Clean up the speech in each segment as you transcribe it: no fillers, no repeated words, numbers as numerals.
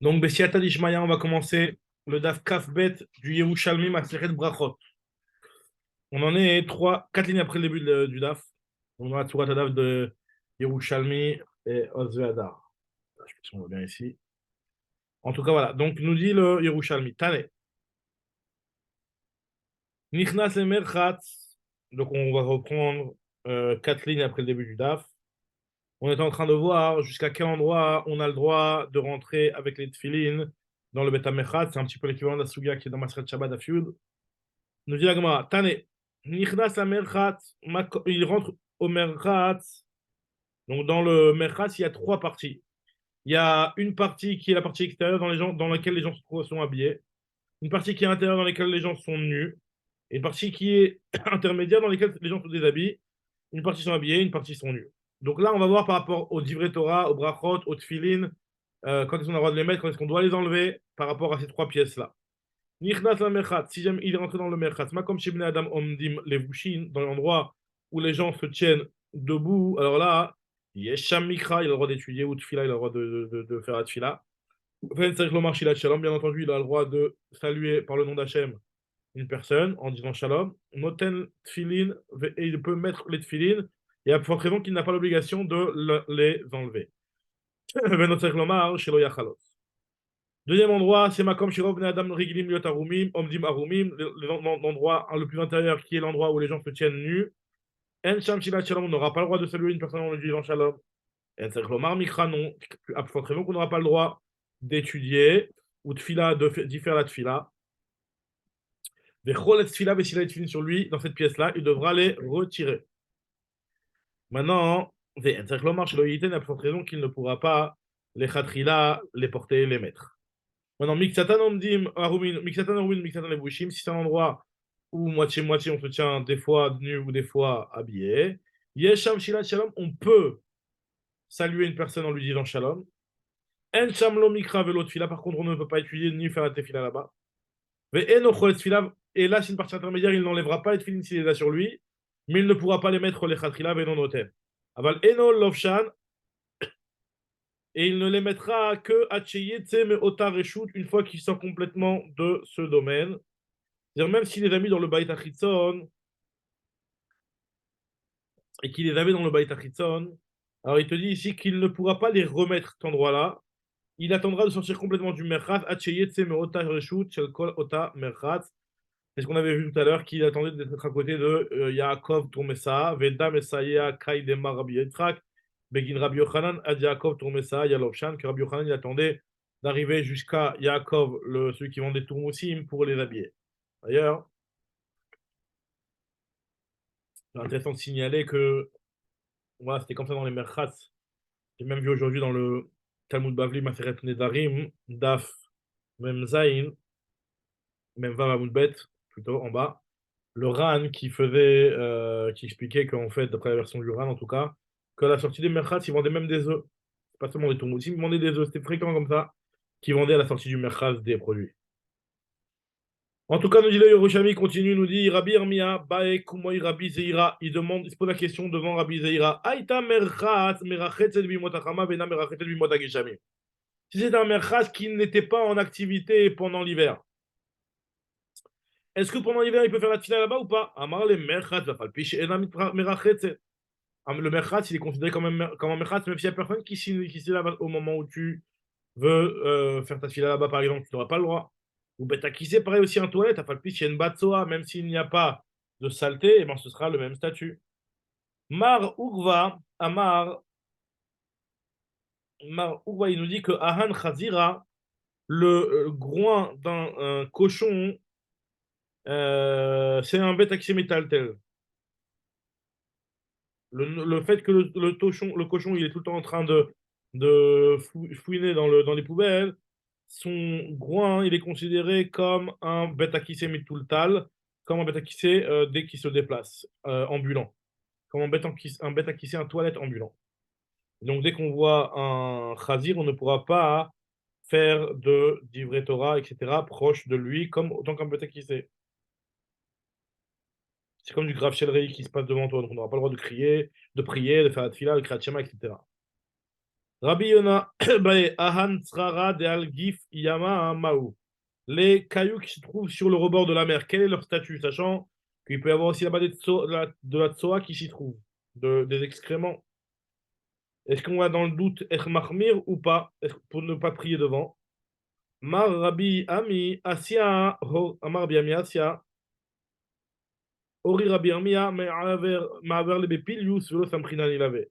Donc, Bessiata d'Ishmaïa, on va commencer le Daf Kafbet du Yerushalmi Maseret Brachot. On en est 4 lignes après le début du Daf. On a Tsurat Daf de Yerushalmi et Ozveadar. Je sais pas si on voit bien ici. En tout cas, voilà. Donc, nous dit le Yerushalmi. Tane. Nichnas le Merchatz. Donc, on va reprendre 4 lignes après le début du Daf. On est en train de voir jusqu'à quel endroit on a le droit de rentrer avec les tefilines dans le Bet HaMechatz. C'est un petit peu l'équivalent de la Sugia qui est dans Maseret Shabbat Afiud. Nous dit la Gemara, Tane, Nichnas la Merchatz, il rentre au Merchatz. Donc dans le Merchatz, il y a 3 parties. Il y a une partie qui est la partie extérieure dans laquelle les gens sont habillés, une partie qui est intérieure dans laquelle les gens sont nus, et une partie qui est intermédiaire dans laquelle les gens sont déshabillés, une partie sont habillés, une partie sont nus. Donc là, on va voir par rapport au Divrei Torah, au Brachot, au Tfilin, quand est-ce qu'on a le droit de les mettre, quand est-ce qu'on doit les enlever par rapport à ces 3 pièces-là. Nichnas la merchat, si jamais il est rentré dans le merchat, ma comme chez Bnei Adam Omdim levushin, dans l'endroit où les gens se tiennent debout, alors là, Yesham Mikra, il a le droit d'étudier, ou Tfila, il a le droit de faire la Tfila. Bien entendu, il a le droit de saluer par le nom d'Hachem une personne en disant Shalom. Noten Tfilin, et il peut mettre les Tfilin, et à forte raison qu'il n'a pas l'obligation de les enlever. Deuxième endroit, c'est Makom Shirov Ben Adam Rigilim Liot Arumim, Omdim Arumim, l'endroit le plus intérieur qui est l'endroit où les gens se tiennent nus. En Sham Shilat Shalom, on n'aura pas le droit de saluer une personne en lui disant Shalom. En Serklomar Mikra, non. À forte raison qu'on n'aura pas le droit d'étudier ou d'y faire la tfila. Vechol et tfila, s'il a une sur lui, dans cette pièce-là, il devra les retirer. Maintenant, en Serklomar Shelo Yiten, à forte raison qu'il ne pourra pas les khatrila, les porter et les mettre. Maintenant, Mixatan Omdim, Arumin, Mixatan Arumin, Mixatan Levushim, si c'est un endroit où moitié-moitié on se tient des fois nu ou des fois habillé, Yesham Shilat Shalom, on peut saluer une personne en lui disant Shalom. En Shamlo Mikra Velo Tfila, par contre, on ne peut pas étudier ni faire la tefila là-bas. Et là, c'est une partie intermédiaire, il n'enlèvera pas les tefilin s'il est là sur lui, mais il ne pourra pas les mettre les khatrila venon noten. Aval Eno Lovshan, et il ne les mettra que me Otar Reshut, une fois qu'il sort complètement de ce domaine. C'est-à-dire, même s'il les a mis dans le Beit HaChitzon, et qu'il les avait dans le Beit HaChitzon, alors il te dit ici qu'il ne pourra pas les remettre cet endroit-là. Il attendra de sortir complètement du Merchat, me Otar Reshut, Shel Kol Ota Merchat. C'est ce qu'on avait vu tout à l'heure, qu'il attendait d'être à côté de Yaakov Tourmesa, Veda Messaïa Kaidema Rabbi Yitzhak, Begin Rabbi Yochanan, Ad Yaakov Tourmesa, Yalovshan, que Rabbi Yochanan il attendait d'arriver jusqu'à Yaakov, celui qui vend des tourmoussim, pour les habiller. D'ailleurs, c'est intéressant de signaler que voilà, c'était comme ça dans les Merchats. J'ai même vu aujourd'hui dans le Talmud Bavli, Maseret Nedarim, Daf, même Zain, même Vav Amud Bet, plutôt en bas. Le RAN qui expliquait qu'en fait, d'après la version du RAN en tout cas, qu'à la sortie des Merchats, ils vendaient même des œufs. C'est pas seulement des tourmoutis, ils vendaient des œufs. C'était fréquent comme ça, qu'ils vendaient à la sortie du Merchat des produits. En tout cas, nous dit le Yerushalmi, continue, nous dit Rabbi Irmia, Bae Kumoy Rabbi Zeira. Il se pose la question devant Rabbi Zeira. Aïta Merchat, Merachet Bimotachama, Vena Merachet Bimotageshami. Si c'est un Merchat qui n'était pas en activité pendant l'hiver, est-ce que pendant l'hiver, il peut faire la tfila là-bas ou pas? Amar le Merchat, va pas le picher, Merachet. Le merchat, il est considéré comme un merchat, même s'il n'y a personne qui s'y là au moment où tu veux faire ta fila là-bas, par exemple, tu n'auras pas le droit. Ou ben, qui c'est pareil aussi en toilette, à plus, il y a une batsoa, même s'il n'y a pas de saleté, et ben, ce sera le même statut. Mar Urva, Mar Urva, il nous dit que Ahan Khazira, le groin d'un cochon, c'est un bête métal tel. Le fait que le cochon, il est tout le temps en train de fouiner dans les poubelles, son groin, il est considéré comme un bêta qui s'est tout le tal, comme un bêta qui s'est dès qu'il se déplace, ambulant. Comme un bêta qui s'est un toilette ambulant. Donc dès qu'on voit un chazir, on ne pourra pas faire d'ivret Torah, etc., proche de lui, comme autant qu'un bêta qui s'est. C'est comme du grave Shelrei qui se passe devant toi, donc on n'aura pas le droit de crier, de prier, de faire la tefila, de créer Shema, etc. Rabbi Yona, Bae, Ahan, Tzrara, de Al-Gif, Yama, Maou. Les cailloux qui se trouvent sur le rebord de la mer, quel est leur statut, sachant qu'il peut y avoir aussi là-bas de la tsoa qui s'y trouve, des excréments. Est-ce qu'on va dans le doute, être mahmir ou pas, pour ne pas prier devant? Mar Rabbi Ami, Asia, Amar Biami Asia, Ori Rabbi Amia, Ma'aver le Bepilius, Velo Samprinan il avait.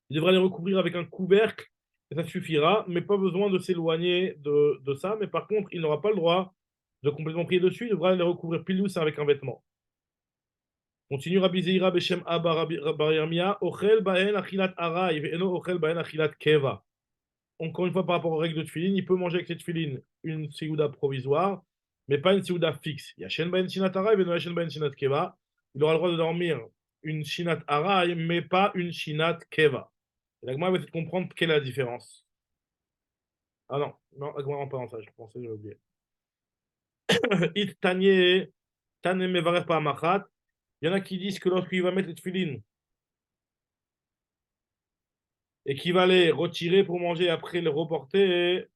Il devra les recouvrir avec un couvercle, et ça suffira, mais pas besoin de s'éloigner de ça. Mais par contre, il n'aura pas le droit de complètement prier dessus, il devra les recouvrir Pilius avec un vêtement. Continue Rabbi Zeira Beshem Abba Rabbi Yirmia, Ochel Baen Achilat Araï, Eno Ochel Baen Achilat Keva. Encore une fois, par rapport aux règles de tefilin, il peut manger avec cette tefilin une séouda provisoire, mais pas une séouda fixe. Il y a Shen Ben Shinat Araï, Beno Shen Ben Shinat Keva. Il aura le droit de dormir une Shinat Araï, mais pas une Shinat Keva. Et la Gemara va essayer de comprendre quelle est la différence. Ah non, non, la Gemara en parle ça, je pensais, j'ai oublié. It Tanye, Tane Mevarer Pa'amachat. Il y en a qui disent que lorsqu'il va mettre les tefilin et qu'il va les retirer pour manger et après les reporter,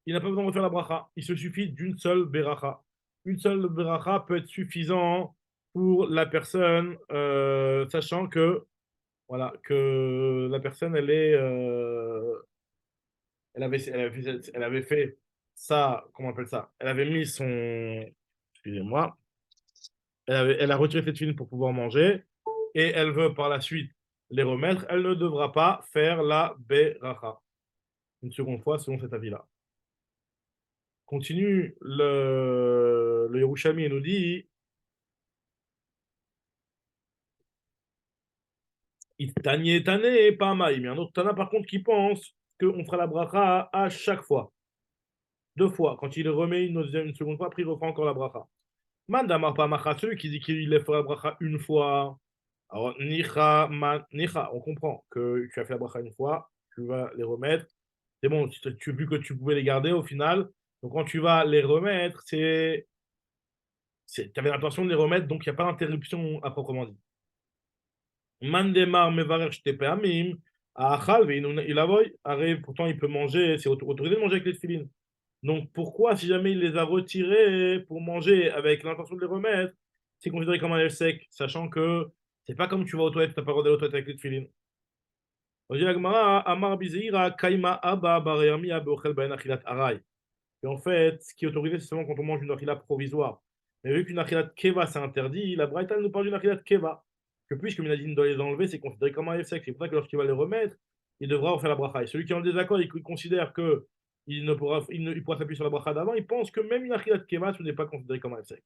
il n'a pas besoin de refaire la bracha. Il se suffit d'une seule beracha. Une seule beracha peut être suffisant pour la personne, sachant que voilà que la personne elle avait fait ça, comment on appelle ça? Elle avait mis son, excusez-moi, elle a retiré cette fine pour pouvoir manger et elle veut par la suite les remettre. Elle ne devra pas faire la beracha une seconde fois selon cet avis-là. Continue le Yerushalmi et nous dit Itanie Tane, pas Maïm. Il y a un autre Tana par contre qui pense qu'on fera la bracha à chaque fois. Deux fois. Quand il le remet une seconde fois, après il refera encore la bracha. Mandamar pas macha, celui qui dit qu'il fera la bracha une fois. Alors, nicha, on comprend que tu as fait la bracha une fois, tu vas les remettre. C'est bon, tu as vu que tu pouvais les garder au final. Donc quand tu vas les remettre, tu avais l'intention de les remettre, donc il n'y a pas d'interruption à proprement dit. Mandemar mevarer shtepeamim, achal il avoy, pourtant il peut manger, c'est autorisé de manger avec les tefilines. Donc pourquoi, si jamais il les a retirés pour manger avec l'intention de les remettre, c'est considéré comme un lèche sec, sachant que c'est pas comme tu vas aux toilettes, tu n'as pas le droit d'aller aux toilettes avec les tefilines. On dit la Gemara, Amar Bizeira, Kaima Abba, Barayami, Abochel, Ben Achilat Arai. Et en fait, ce qui est autorisé, c'est seulement quand on mange une achila provisoire. Mais vu qu'une achilat keva, c'est interdit, la Braïta nous parle d'une achilat keva. Que puisque Minadine doit les enlever, c'est considéré comme un sec. C'est pour ça que lorsqu'il va les remettre, il devra refaire la bracha. Et celui qui est en désaccord, il considère que il pourra s'appuyer sur la bracha d'avant, il pense que même une achilat keva, ce n'est pas considéré comme un sec.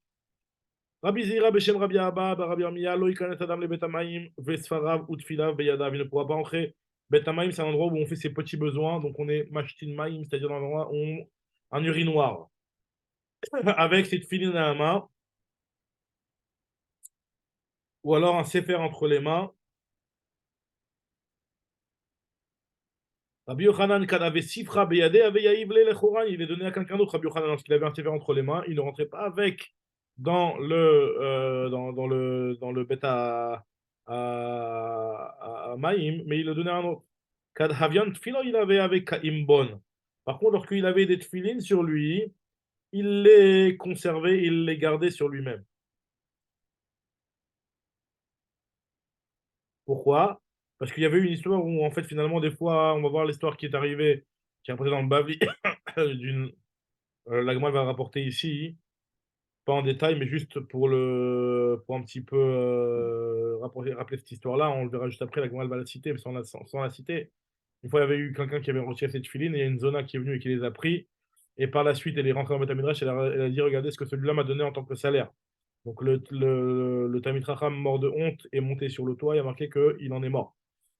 Rabbi Zira, Beshem Rabbi Abba, Rabbi Armia, Lo Ikanet Adam le Betamaim, Vesfarav, Utfilav, Beyadav. Il ne pourra pas entrer. Betamaim, c'est un endroit où on fait ses petits besoins. Donc on est Mashtin Maim, c'est-à-dire dans un endroit où un urinoir avec cette filine à la main, ou alors un sefer entre les mains. Rabbi Yochanan, quand avait sifra beyade, avait yaïvle le choran, il est donné à quelqu'un d'autre. Rabbi Yochanan, lorsqu'il avait un sefer entre les mains, il ne rentrait pas avec dans le bêta à Maïm, mais il le donnait à un autre. Kad Havian Tfilo, il avait avec Kaimbon. Par contre, lorsqu'il avait des tfilines sur lui, il les conservait, il les gardait sur lui-même. Pourquoi? Parce qu'il y avait eu une histoire où, en fait, finalement, des fois, on va voir l'histoire qui est arrivée, qui est rapportée dans le Bavli, d'une. L'Agma va rapporter ici, pas en détail, mais juste pour un petit peu rappeler cette histoire-là. On le verra juste après, l'Agma va la citer, mais sans la citer. Une fois, il y avait eu quelqu'un qui avait retiré cette filine, et il y a une zona qui est venue et qui les a pris. Et par la suite, elle est rentrée dans le Beth Midrash, elle a dit, regardez ce que celui-là m'a donné en tant que salaire. Donc le Talmid Chacham, mort de honte, est monté sur le toit, il a marqué qu'il en est mort.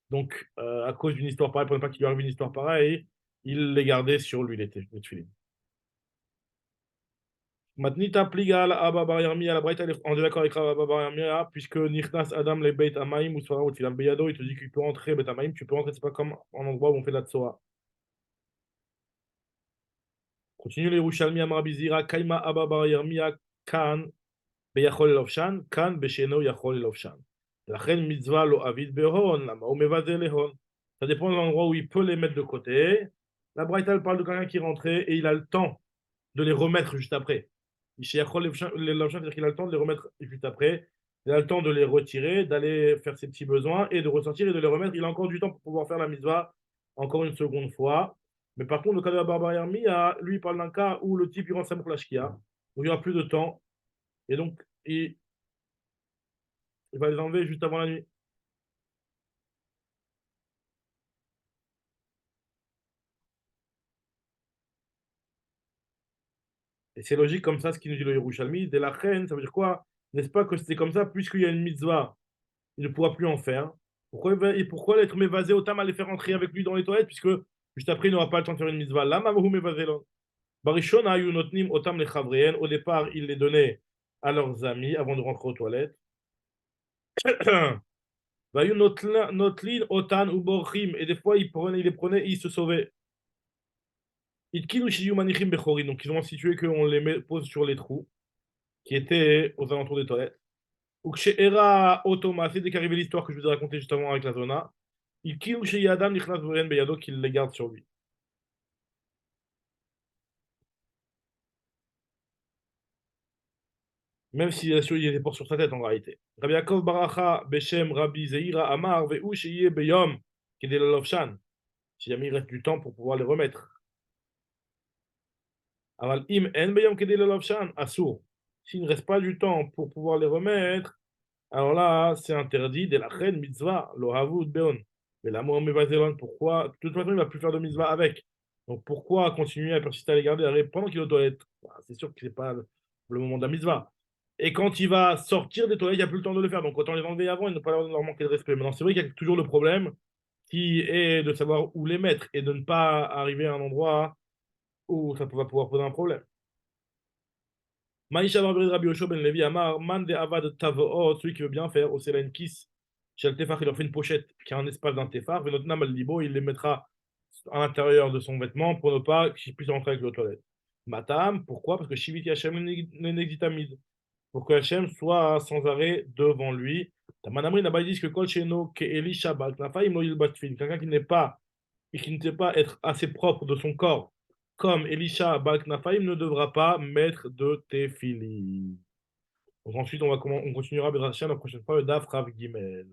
Donc, à cause d'une histoire pareille, pour ne pas qu'il lui arrive une histoire pareille, il les gardait sur lui, les tefilines. Matnita pliga la Abba Bar Yarmia, la Braïta, on est d'accord avec Abba Bar Yarmia, puisque Nichnas Adam le Beit Amaim ou Swara ou Tfilam Beyado, il te dit qu'il peut entrer Beit Amaim, tu peux entrer, c'est pas comme en endroit où on fait la Tsoa. Continue les Rouchalmi Amar Bizira, Kaima Abba Bar Yarmia, כאן ביכול ללובשן, כאן בשאינו יכול ללובשן. לכן מצווה לא אביד בהון, למה הוא מבזה להון. Ça dépend de l'endroit où il peut les mettre de côté. La Braïta, elle parle de quelqu'un qui rentrait et il a le temps de les remettre juste après. Chez Yachol Levshan, c'est-à-dire qu'il a le temps de les remettre juste après. Il a le temps de les retirer, d'aller faire ses petits besoins et de ressortir et de les remettre. Il a encore du temps pour pouvoir faire la mitzvah encore une seconde fois. Mais par contre, le cas de la Barbar Yarmia, lui, il parle d'un cas où le type, il rend sa mouklashkia, où il n'y aura plus de temps. Et donc, il va les enlever juste avant la nuit. Et c'est logique comme ça, ce qu'il nous dit le Yerushalmi. Dès la reine, ça veut dire quoi? N'est-ce pas que c'est comme ça, puisqu'il y a une mitzvah, il ne pourra plus en faire. Et pourquoi l'être mévasé autant à les faire entrer avec lui dans les toilettes, puisque juste après, il n'aura pas le temps de faire une mitzvah. Là, Mamahu mévasé là. Barishon a eu notnim otam les chavréen. Au départ, il les donnait à leurs amis avant de rentrer aux toilettes. Va eu notlin otan ou borchim. Et des fois, il les prenait et il se sauvait. Itkilu shiyu manichim bechorin. Donc, ils ont institué qu'on pose sur les trous qui étaient aux alentours des toilettes. Ou que chez Era Otoma, c'est dès qu'arrivait l'histoire que je vous ai racontée juste avant avec la zona, il kill chez Yadam Nichlas Veren Beyado qu'il les garde sur lui. Même si bien sûr il était porte sur sa tête en réalité. Rabbi Yaakov Baracha Beshem Rabbi Zeira Amar Ve'u Sheye Beyom Kedel Lovshan. Si jamais il reste du temps pour pouvoir les remettre. Aval Im En Beyom Kedel Lovshan Assour. S'il ne reste pas du temps pour pouvoir les remettre, alors là, c'est interdit de la reine mitzvah, lo havud beon. Mais l'amour mevazelon, pourquoi? De toute façon, il ne va plus faire de mitzvah avec. Donc pourquoi continuer à persister à les garder pendant qu'il est aux toilettes? Bah, c'est sûr que ce n'est pas le moment de la mitzvah. Et quand il va sortir des toilettes, il n'y a plus le temps de le faire. Donc autant les enlever avant et ne pas leur manquer de respect. Maintenant, c'est vrai qu'il y a toujours le problème qui est de savoir où les mettre et de ne pas arriver à un endroit où ça va pouvoir poser un problème. Maïcha Barberi Rabbi Yoshua ben Levi Amar, Man de Avad Tavoot, celui qui veut bien faire, au Sela une kiss, chez le Tefar, il leur fait une pochette qui a un espace d'un Tefar, Venot Nam al Libo, il les mettra à l'intérieur de son vêtement pour ne pas qu'il puisse rentrer avec le toilette. Matam, pourquoi? Parce que Shiviti Hashem n'exitamide, pour que Hashem soit sans arrêt devant lui. Tamanamri n'a pas dit que Kol Sheno, que Elisha Balknafaim, Loyil Batfin, quelqu'un qui n'est pas et qui ne sait pas être assez propre de son corps, comme Elisha Balknafaim ne devra pas mettre de téfili. Donc ensuite, on continuera Bedrashan la prochaine fois, le Daf Rav Gimel.